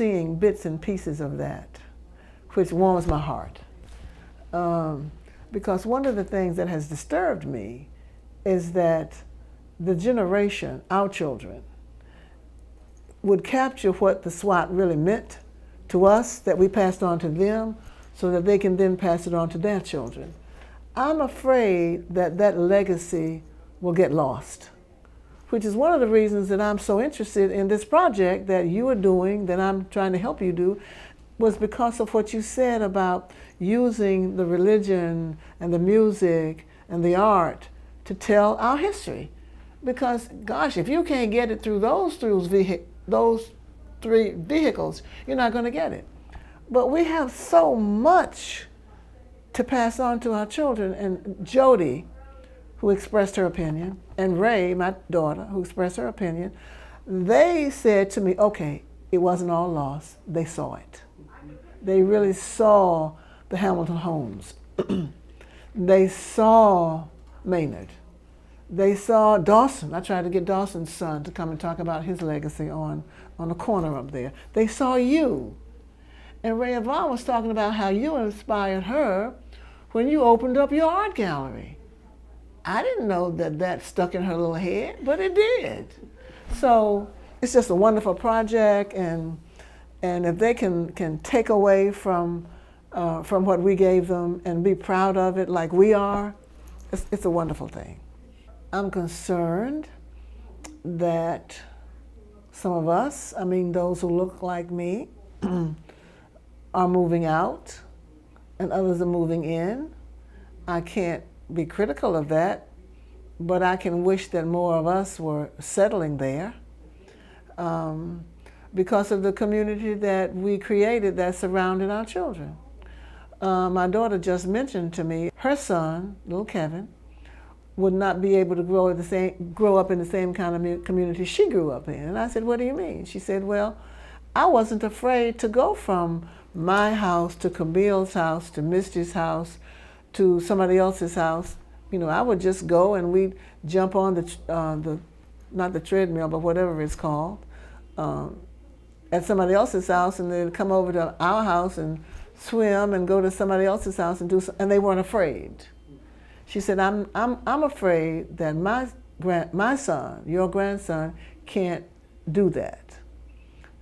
seeing bits and pieces of that, which warms my heart. Because one of the things that has disturbed me is that the generation, our children, would capture what the S.W.A.T. really meant to us, that we passed on to them, so that they can then pass it on to their children. I'm afraid that that legacy will get lost, which is one of the reasons that I'm so interested in this project that you are doing, that I'm trying to help you do, was because of what you said about using the religion and the music and the art to tell our history. Because, gosh, if you can't get it through those three vehicles, you're not going to get it. But we have so much to pass on to our children. And Jody, who expressed her opinion, and Ray, my daughter, who expressed her opinion, they said to me, okay, it wasn't all lost. They saw it. They really saw the Hamilton homes. They saw Maynard. They saw Dawson. I tried to get Dawson's son to come and talk about his legacy on the corner up there. They saw you. And Ray Yvonne was talking about how you inspired her when you opened up your art gallery. I didn't know that that stuck in her little head, but it did. So it's just a wonderful project, and if they can take away from what we gave them and be proud of it like we are, it's a wonderful thing. I'm concerned that some of us, I mean those who look like me, are moving out and others are moving in. I can't be critical of that, but I can wish that more of us were settling there because of the community that we created that surrounded our children. My daughter just mentioned to me her son, little Kevin, would not be able to grow up in the same kind of community she grew up in. And I said, what do you mean? She said, well, I wasn't afraid to go from my house to Camille's house to Misty's house to somebody else's house. You know, I would just go and we'd jump on not the treadmill, but whatever it's called, at somebody else's house, and then come over to our house and swim and go to somebody else's house and do something, and they weren't afraid. She said, I'm afraid that my son, your grandson, can't do that.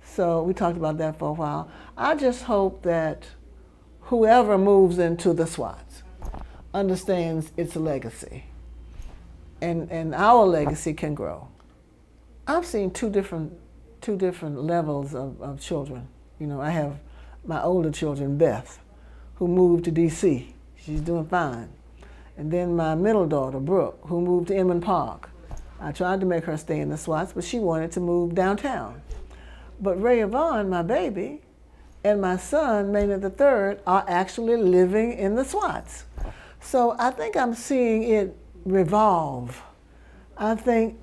So we talked about that for a while. I just hope that whoever moves into the S.W.A.T. understands its legacy, and our legacy can grow. I've seen two different levels of children. You know, I have my older children, Beth, who moved to D.C. She's doing fine. And then my middle daughter, Brooke, who moved to Inman Park. I tried to make her stay in the S.W.A.T., but she wanted to move downtown. But Ray Yvonne, my baby, and my son, Maynard III, are actually living in the S.W.A.T. So I think I'm seeing it revolve. I think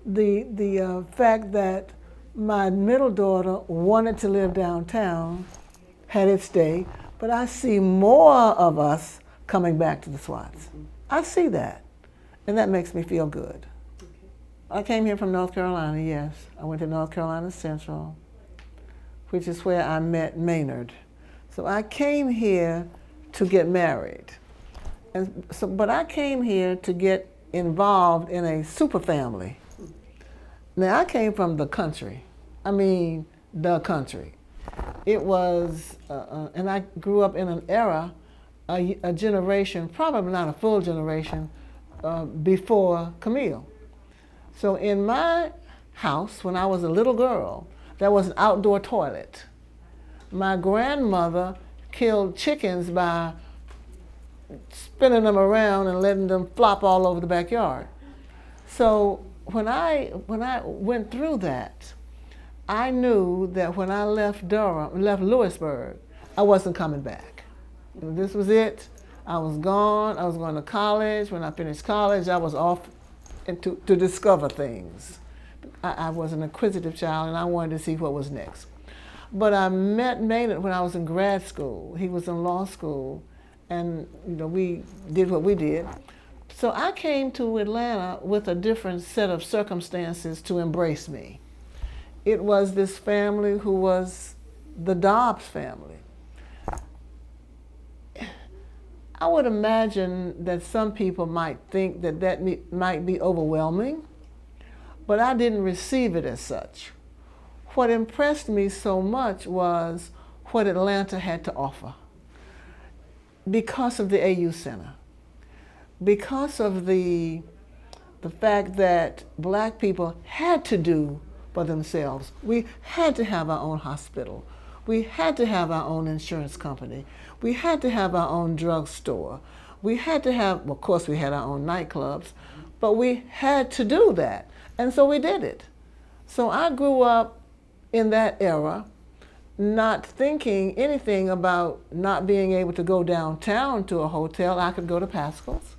the fact that my middle daughter wanted to live downtown had its day, but I see more of us coming back to the S.W.A.T. I see that, and that makes me feel good. I came here from North Carolina, yes. I went to North Carolina Central, which is where I met Maynard. So I came here to get married. But I came here to get involved in a super family. Now, I came from the country. I mean, the country. It was, and I grew up in an era, a generation, probably not a full generation, before Camille. So in my house, when I was a little girl, there was an outdoor toilet. My grandmother killed chickens by spinning them around and letting them flop all over the backyard. So when I went through that, I knew that when I left Lewisburg, I wasn't coming back. This was it. I was gone. I was going to college. When I finished college, I was off to discover things. I was an inquisitive child, and I wanted to see what was next. But I met Maynard when I was in grad school. He was in law school, and we did what we did. So I came to Atlanta with a different set of circumstances to embrace me. It was this family who was the Dobbs family. I would imagine that some people might think that might be overwhelming, but I didn't receive it as such. What impressed me so much was what Atlanta had to offer because of the AU Center, because of the fact that black people had to do for themselves. We had to have our own hospital. We had to have our own insurance company. We had to have our own drugstore. We had to have, well, of course we had our own nightclubs, but we had to do that. And so we did it. So I grew up in that era, not thinking anything about not being able to go downtown to a hotel. I could go to Pascal's.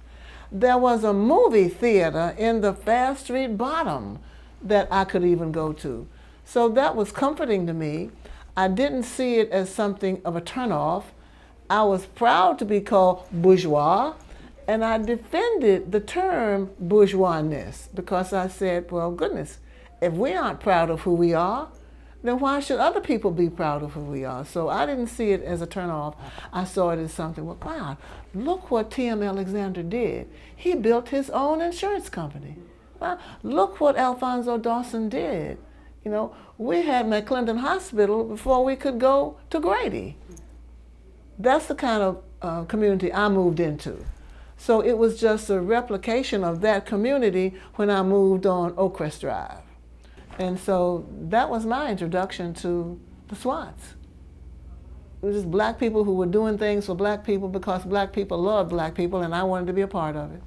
There was a movie theater in the Fair Street bottom that I could even go to. So that was comforting to me. I didn't see it as something of a turnoff. I was proud to be called bourgeois, and I defended the term bourgeoisness because I said, well, goodness, if we aren't proud of who we are, then why should other people be proud of who we are? So I didn't see it as a turnoff. I saw it as something, well, wow, look what T.M. Alexander did. He built his own insurance company. Wow, look what Alfonso Dawson did. You know, we had McClendon Hospital before we could go to Grady. That's the kind of community I moved into. So it was just a replication of that community when I moved on Oakcrest Drive. And so that was my introduction to the S.W.A.T.s. It was just black people who were doing things for black people because black people loved black people, and I wanted to be a part of it.